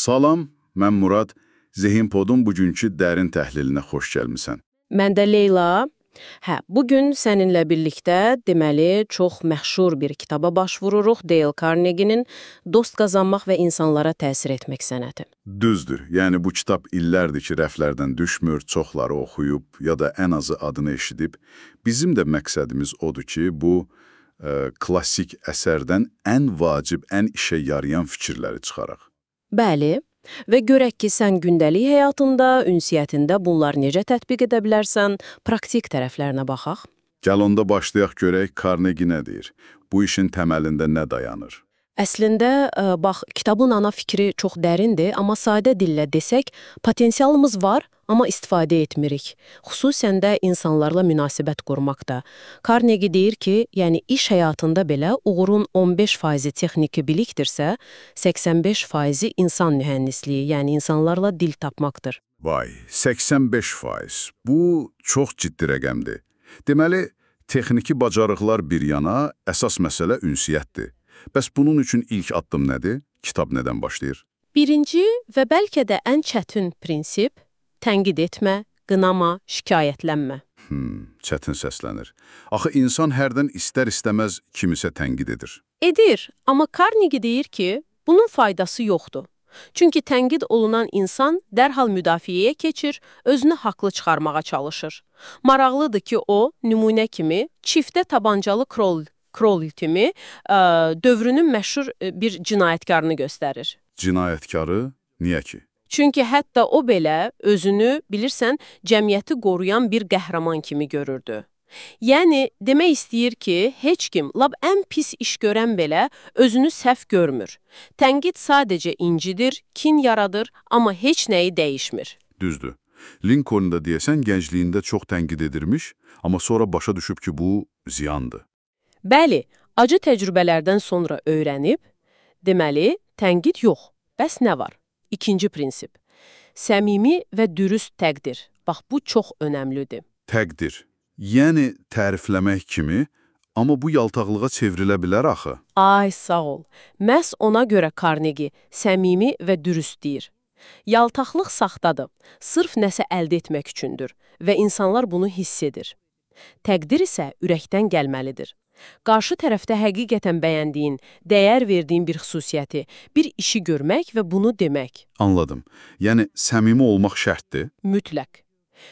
Salam, mən Murad. Zehinpod'un bugünkü dərin təhlilinə xoş gəlmisən. Mən də Leyla. Bugün səninlə birlikdə deməli çox məşhur bir kitaba baş vururuq. Dale Carnegie'nin Dost qazanmaq və insanlara təsir etmək sənəti. Düzdür, yəni bu kitab illərdir ki, rəflərdən düşmür, çoxları oxuyub ya da ən azı adını eşidib. Bizim də məqsədimiz odur ki, bu klassik əsərdən ən vacib, ən işə yarayan fikirləri çıxaraq. Bəli. Və görək ki, sən gündəlik həyatında, ünsiyyətində bunlar necə tətbiq edə bilərsən, praktik tərəflərinə baxaq. Gəl onda başlayaq görək Carnegie nə deyir? Bu işin təməlində nə dayanır? Əslində, bax, kitabın ana fikri çox dərindir, amma sadə dillə desək, potensialımız var, amma istifadə etmirik. Xüsusən də insanlarla münasibət qurmaqda. Carnegie deyir ki, yəni iş həyatında belə uğurun 15% texniki bilikdirsə, 85% insan mühəndisliyi, yəni insanlarla dil tapmaqdır. Vay, 85%. Bu çox ciddi rəqəmdir. Deməli, texniki bacarıqlar bir yana, əsas məsələ ünsiyyətdir. Bəs bunun üçün ilk addım nədir? Kitab nədən başlayır? Birinci və bəlkə də ən çətin prinsip tənqid etmə, qınama, şikayətlənmə. Çətin səslənir. Axı insan hərdən istər-istəməz kimisə tənqid edir. Edir, amma Carnegie deyir ki, bunun faydası yoxdur. Çünki tənqid olunan insan dərhal müdafiəyə keçir, özünü haqlı çıxarmağa çalışır. Maraqlıdır ki, o, nümunə kimi çiftə tabancalı Crowley kimi dövrünün məşhur bir cinayətkarını göstərir. Cinayətkarı? Niyə ki? Çünki hətta o belə özünü, bilirsən, cəmiyyəti qoruyan bir qəhrəman kimi görürdü. Yəni, demək istəyir ki, heç kim, lap ən pis iş görən belə özünü səhv görmür. Tənqid sadəcə incidir, kin yaradır, amma heç nəyi dəyişmir. Düzdür. Lincoln da deyəsən gəncliyində çox tənqid edirmiş, amma sonra başa düşüb ki, bu ziyandır. Bəli, acı təcrübələrdən sonra öyrənib, deməli, tənqid yox. Bəs nə var? İkinci prinsip. Səmimi və dürüst təqdir. Bax, bu çox önəmlidir. Təqdir. Yəni, tərifləmək kimi, amma bu yaltaqlığa çevrilə bilər axı. Ay, sağ ol. Məhz ona görə Carnegie səmimi və dürüst deyir. Yaltaqlıq saxtadır, sırf nəsə əldə etmək üçündür və insanlar bunu hiss edir. Təqdir isə ürəkdən gəlməlidir. Qarşı tərəfdə həqiqətən bəyəndiyin, dəyər verdiyin bir xüsusiyyəti, bir işi görmək və bunu demək. Anladım. Yəni, səmimi olmaq şərtdir? Mütləq.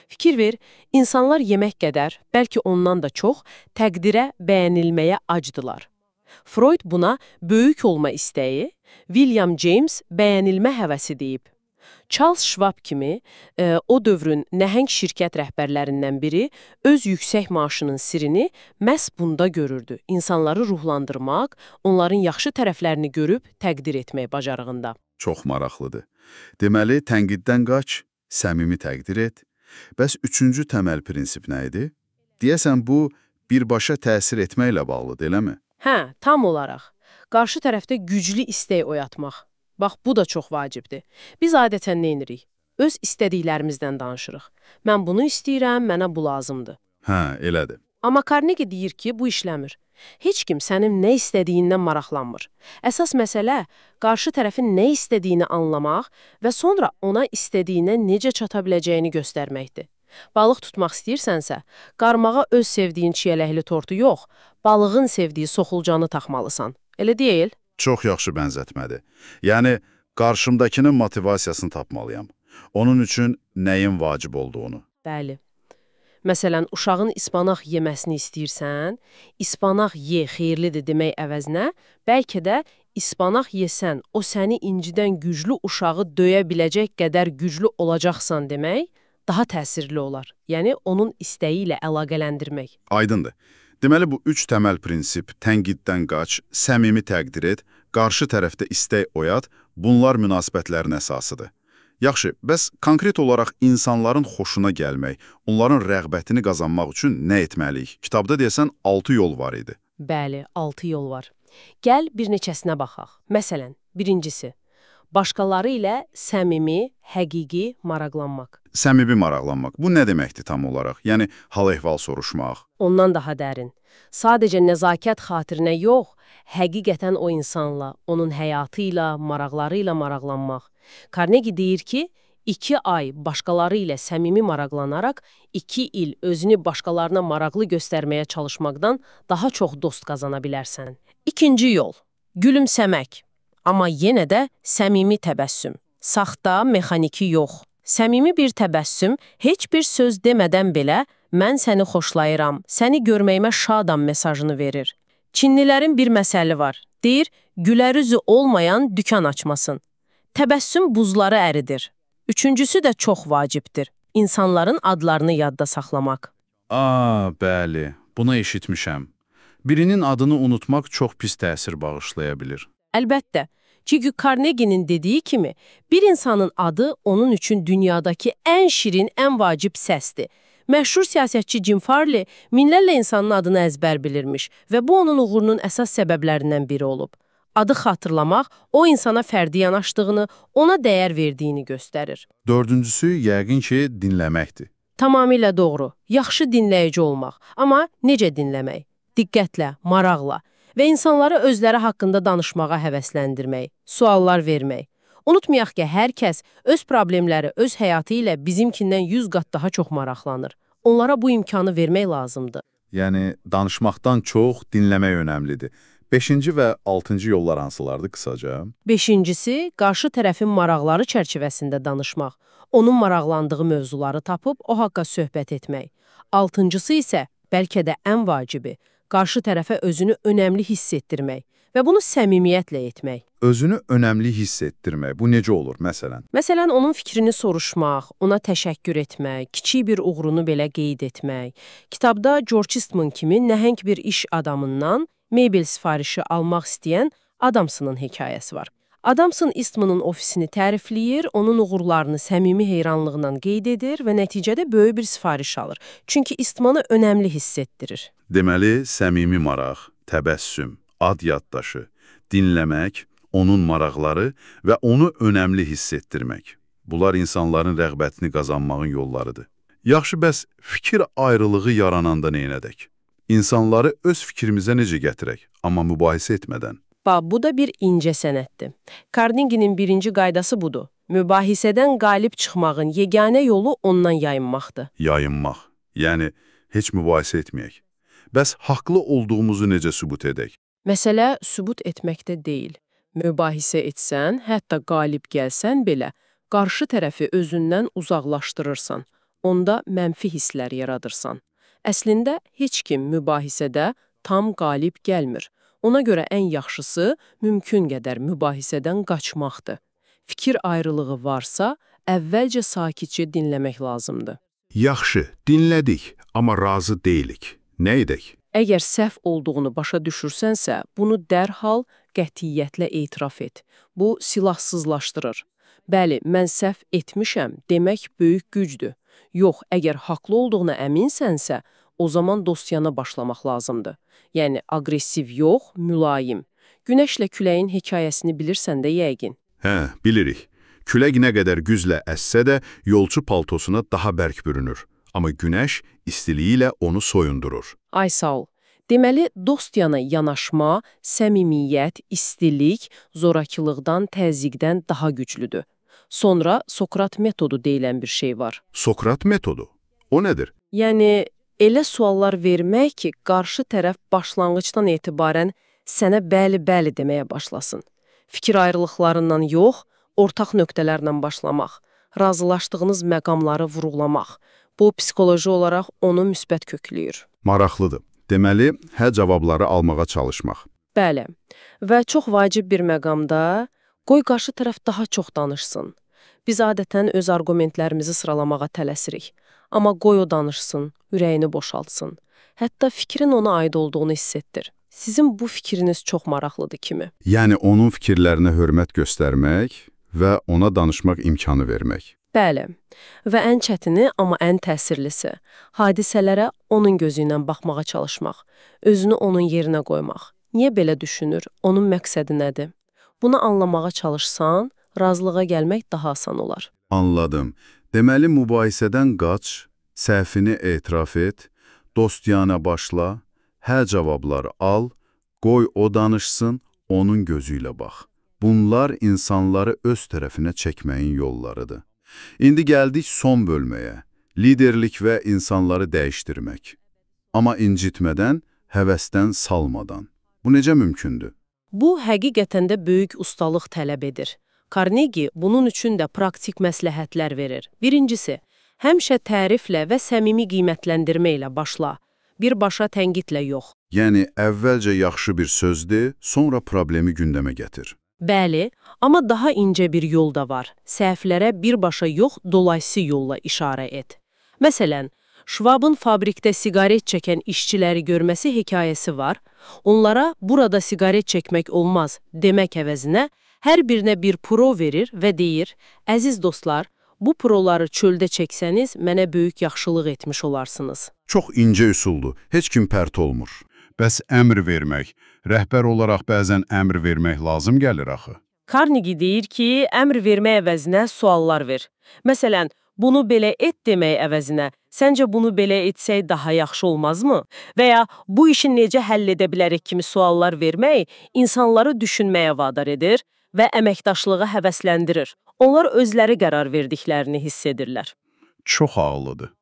Fikir ver, insanlar yemək qədər, bəlkə ondan da çox, təqdirə, bəyənilməyə acdılar. Freud buna böyük olma istəyi, William James bəyənilmə həvəsi deyib. Charles Schwab kimi o dövrün nəhəng şirkət rəhbərlərindən biri öz yüksək maaşının sirrini məhz bunda görürdü. İnsanları ruhlandırmaq, onların yaxşı tərəflərini görüb təqdir etmək bacarığında. Çox maraqlıdır. Deməli, tənqiddən qaç, səmimi təqdir et. Bəs üçüncü təməl prinsip nə idi? Deyəsən, bu birbaşa təsir etməklə bağlıdır, eləmi? Tam olaraq. Qarşı tərəfdə güclü istək oyatmaq. Bax, bu da çox vacibdir. Biz adətən nə edirik? Öz istədiklərimizdən danışırıq. Mən bunu istəyirəm, mənə bu lazımdır. Elədir. Amma Carnegie deyir ki, bu işləmir. Heç kim sənin nə istədiyindən maraqlanmır. Əsas məsələ, qarşı tərəfin nə istədiyini anlamaq və sonra ona istədiyinə necə çata biləcəyini göstərməkdir. Balıq tutmaq istəyirsənsə, qarmağa öz sevdiyin çiyələkli tortu yox, balığın sevdiyi soxulcanı taxmalısan. Elə deyil? Çox yaxşı bənzətmədir. Yəni, qarşımdakının motivasiyasını tapmalıyam. Onun üçün nəyin vacib olduğunu. Bəli. Məsələn, uşağın ispanaq yeməsini istəyirsən, ispanaq ye, xeyirlidir demək əvəzinə, bəlkə də ispanaq yesən, o səni incidən güclü uşağı döyə biləcək qədər güclü olacaqsan demək daha təsirli olar. Yəni, onun istəyi ilə əlaqələndirmək. Aydındır. Deməli, bu üç təməl prinsip, tənqiddən qaç, səmimi təqdir et, qarşı tərəfdə istək oyat, bunlar münasibətlərin əsasıdır. Yaxşı, bəs konkret olaraq insanların xoşuna gəlmək, onların rəğbətini qazanmaq üçün nə etməliyik? Kitabda deyəsən 6 yol var idi. Bəli, 6 yol var. Gəl bir neçəsinə baxaq. Məsələn, birincisi, başqaları ilə səmimi, həqiqi maraqlanmaq. Səmimi maraqlanmaq. Bu nə deməkdir tam olaraq? Yəni, hal-əhval soruşmaq. Ondan daha dərin. Sadəcə nəzakət xatirinə yox, həqiqətən o insanla, onun həyatı ilə, maraqları ilə maraqlanmaq. Carnegie deyir ki, 2 ay başqaları ilə səmimi maraqlanaraq, 2 il özünü başqalarına maraqlı göstərməyə çalışmaqdan daha çox dost qazana bilərsən. İkinci yol, gülümsəmək. Amma yenə də səmimi təbəssüm. Saxta, mexaniki yox. Səmimi bir təbəssüm heç bir söz demədən belə mən səni xoşlayıram, səni görməyimə şadam mesajını verir. Çinlilərin bir məsəli var. Deyir, gülər üzü olmayan dükan açmasın. Təbəssüm buzları əridir. Üçüncüsü də çox vacibdir. İnsanların adlarını yadda saxlamaq. Bəli, bunu eşitmişəm. Birinin adını unutmaq çox pis təsir bağışlaya bilir. Əlbəttə, çünki Carnegie'nin dediyi kimi, bir insanın adı onun üçün dünyadakı ən şirin, ən vacib səsdir. Məşhur siyasətçi Jim Farley minlərlə insanın adını əzbər bilirmiş və bu onun uğurunun əsas səbəblərindən biri olub. Adı xatırlamaq, o insana fərdi yanaşdığını, ona dəyər verdiyini göstərir. Dördüncüsü, yəqin ki, dinləməkdir. Tamamilə doğru. Yaxşı dinləyici olmaq. Amma necə dinləmək? Diqqətlə, maraqla və insanları özləri haqqında danışmağa həvəsləndirmək, suallar vermək. Unutmayaq ki, hər kəs öz problemləri, öz həyatı ilə bizimkindən 100 qat daha çox maraqlanır. Onlara bu imkanı vermək lazımdır. Yəni, danışmaqdan çox dinləmək önəmlidir. 5-ci və 6-cı yollar hansılardır qısaca? 5-incisi, qarşı tərəfin maraqları çərçivəsində danışmaq. Onun maraqlandığı mövzuları tapıb o haqqa söhbət etmək. 6-cısı isə, bəlkə də ən vacibi, qarşı tərəfə özünü önəmli hiss etdirmək və bunu səmimiyyətlə etmək. Özünü önəmli hiss etdirmək, bu necə olur məsələn? Məsələn, onun fikrini soruşmaq, ona təşəkkür etmək, kiçik bir uğurunu belə qeyd etmək. Kitabda George Eastman kimi nəhəng bir iş adamından mebel sifarişi almaq istəyən Adamson'ın hekayəsi var. Adamson Eastman'ın ofisini tərifləyir, onun uğurlarını səmimi heyranlığından qeyd edir və nəticədə böyük bir sifariş alır. Çünki Eastman'ı önəmli hiss etdirir. Deməli, səmimi maraq, təbəssüm, ad yaddaşı, dinləmək, onun maraqları və onu önəmli hiss etdirmək. Bunlar insanların rəğbətini qazanmağın yollarıdır. Yaxşı, bəs fikir ayrılığı yarananda neynədək? İnsanları öz fikrimizə necə gətirək, amma mübahisə etmədən? Bu da bir incə sənətdir. Carnegie'nin birinci qaydası budur. Mübahisədən qalib çıxmağın yeganə yolu ondan yayınmaqdır. Yayınmaq, yəni heç mübahisə etməyək. Bəs haqlı olduğumuzu necə sübut edək? Məsələ sübut etməkdə deyil. Mübahisə etsən, hətta qalib gəlsən belə, qarşı tərəfi özündən uzaqlaşdırırsan, onda mənfi hisslər yaradırsan. Əslində, heç kim mübahisədə tam qalib gəlmir. Ona görə ən yaxşısı mümkün qədər mübahisədən qaçmaqdır. Fikir ayrılığı varsa, əvvəlcə sakitcə dinləmək lazımdır. Yaxşı, dinlədik, amma razı deyilik. Nə edək? Əgər səhv olduğunu başa düşürsənsə, bunu dərhal qətiyyətlə etiraf et. Bu, silahsızlaşdırır. Bəli, mən səhv etmişəm demək böyük gücdür. Yox, əgər haqlı olduğuna əminsənsə, o zaman dostyana başlamaq lazımdır. Yəni, aqressiv yox, mülayim. Günəşlə küləyin hekayəsini bilirsən də yəqin. Bilirik. Külək nə qədər güclə əssə də yolçu paltosuna daha bərk bürünür. Amma günəş istiliyi ilə onu soyundurur. Ay sağ ol. Deməli, dostyana yanaşma, səmimiyyət, istilik, zorakılıqdan, təzyiqdən daha güclüdür. Sonra Sokrat metodu deyilən bir şey var. Sokrat metodu? O nədir? Yəni, elə suallar vermək ki, qarşı tərəf başlanğıcdan etibarən sənə bəli deməyə başlasın. Fikir ayrılıqlarından yox, ortaq nöqtələrlə başlamaq, razılaşdığınız məqamları vurğulamaq. Bu, psixoloji olaraq onu müsbət kökləyir. Maraqlıdır. Deməli, hə cavabları almağa çalışmaq. Bəli. Və çox vacib bir məqamda qoy qarşı tərəf daha çox danışsın. Biz adətən öz arqumentlərimizi sıralamağa tələsirik. Amma qoy o danışsın, ürəyini boşaltsın. Hətta fikrin ona aid olduğunu hiss etdir. Sizin bu fikriniz çox maraqlıdır kimi. Yəni, onun fikirlərinə hörmət göstərmək və ona danışmaq imkanı vermək. Bəli. Və ən çətini, amma ən təsirlisi, hadisələrə onun gözü ilə baxmağa çalışmaq, özünü onun yerinə qoymaq. Niyə belə düşünür? Onun məqsədi nədir? Bunu anlamağa çalışsan, razılığa gəlmək daha asan olar. Anladım. Deməli, mübahisədən qaç, səhvini etiraf et, dostyana başla, hə cavabları al, Qoy o danışsın, onun gözüyle bax. Bunlar insanları öz tərəfinə çəkməyin yollarıdır. İndi gəldik son bölməyə. Liderlik və insanları dəyişdirmək. Amma incitmədən, həvəsdən salmadan. Bu necə mümkündür? Bu, həqiqətən də böyük ustalıq tələb edir. Carnegie bunun üçün də praktik məsləhətlər verir. Birincisi, həmişə təriflə və səmimi qiymətləndirmə ilə başla. Birbaşa tənqidlə yox. Yəni, əvvəlcə yaxşı bir sözdür, sonra problemi gündəmə gətir. Bəli, amma daha incə bir yol da var. Səhvlərə birbaşa yox, dolayısı yolla işarə et. Məsələn, Schwab'ın fabrikdə siqaret çəkən işçiləri görməsi hekayəsi var. Onlara burada siqaret çəkmək olmaz demək əvəzinə hər birinə bir pro verir və deyir, əziz dostlar, bu proları çöldə çəksəniz mənə böyük yaxşılıq etmiş olarsınız. Çox incə üsuldur, heç kim pərt olmur. Bəs əmr vermək, rəhbər olaraq bəzən əmr vermək lazım gəlir axı. Carnegie deyir ki, əmr vermək əvəzinə suallar ver. Məsələn, bunu belə et demək əvəzinə, səncə bunu belə etsək daha yaxşı olmazmı? Və ya bu işi necə həll edə bilərik kimi suallar vermək insanları düşünməyə vadar edir və əməkdaşlığa həvəsləndirir. Onlar özləri qərar verdiklərini hiss edirlər. Çox ağıllıdır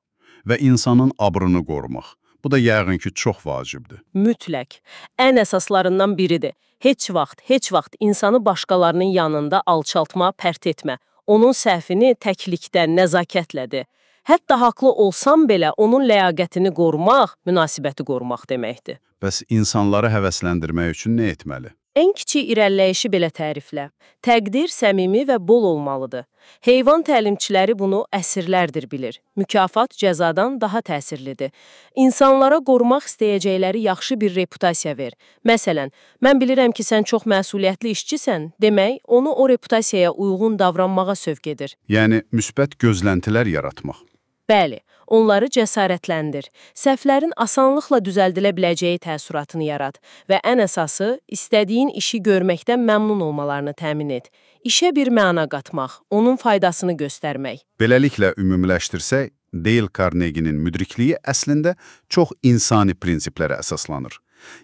və insanın abrını qorumaq. Bu da yəqin ki, çox vacibdir. Mütləq. Ən əsaslarından biridir. Heç vaxt insanı başqalarının yanında alçaltma, pərt etmə. Onun səhvini təklikdə, nəzakətlədir. Hətta haqlı olsam belə onun ləyaqətini qorumaq, münasibəti qorumaq deməkdir. Bəs insanları həvəsləndirmək üçün nə etməli? Ən kiçik irəliləyişi belə təriflə. Təqdir səmimi və bol olmalıdır. Heyvan təlimçiləri bunu əsrlərdir bilir. Mükafat cəzadan daha təsirlidir. İnsanlara qorumaq istəyəcəkləri yaxşı bir reputasiya ver. Məsələn, mən bilirəm ki, sən çox məsuliyyətli işçisən, demək, onu o reputasiyaya uyğun davranmağa sövq edir. Yəni, müsbət gözləntilər yaratmaq. Bəli, onları cəsarətləndir. Səhvlərin asanlıqla düzəldilə biləcəyi təəssüratını yarat və ən əsası, istədiyin işi görməkdən məmnun olmalarını təmin et. İşə bir məna qatmaq, onun faydasını göstərmək. Beləliklə ümumiləşdirsək, Dale Carnegie'nin müdrikliyi əslində çox insani prinsiplərə əsaslanır.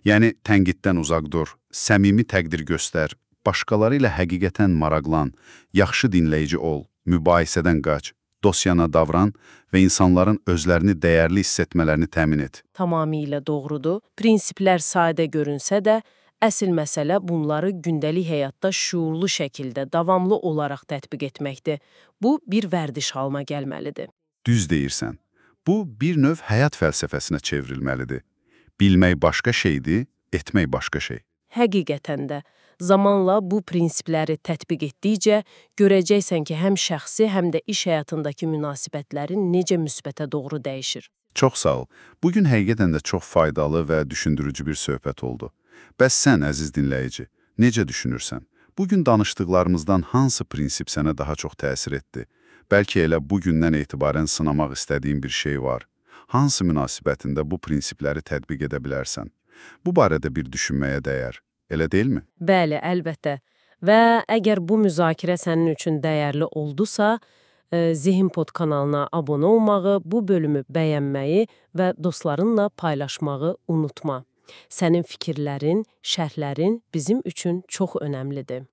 Yəni, tənqiddən uzaq dur, səmimi təqdir göstər, başqaları ilə həqiqətən maraqlan, yaxşı dinləyici ol, mübahisədən qaç, dosyana davran və insanların özlərini dəyərli hiss etmələrini təmin et. Tamamilə doğrudur. Prinsiplər sadə görünsə də, əsl məsələ bunları gündəlik həyatda şuurlu şəkildə, davamlı olaraq tətbiq etməkdir. Bu, bir vərdiş halına gəlməlidir. Düz deyirsən. Bu, bir növ həyat fəlsəfəsinə çevrilməlidir. Bilmək başqa şeydir, etmək başqa şey. Həqiqətən də. Zamanla bu prinsipləri tətbiq etdikcə görəcəksən ki, həm şəxsi, həm də iş həyatındakı münasibətlərin necə müsbətə doğru dəyişir. Çox sağ ol. Bugün həqiqətən də çox faydalı və düşündürücü bir söhbət oldu. Bəs sən, əziz dinləyici, necə düşünürsən? Bugün danışdıqlarımızdan hansı prinsip sənə daha çox təsir etdi? Bəlkə elə bugündən etibarən sınamaq istədiyin bir şey var. Hansı münasibətində bu prinsipləri tətbiq edə bilərsən? Bu barədə bir düşünməyə dəyər. Elə deyilmi? Bəli, əlbəttə. Və əgər bu müzakirə sənin üçün dəyərli oldusa, Zihinpod kanalına abunə olmağı, bu bölümü bəyənməyi və dostlarınla paylaşmağı unutma. Sənin fikirlərin, şərhlərin bizim üçün çox önəmlidir.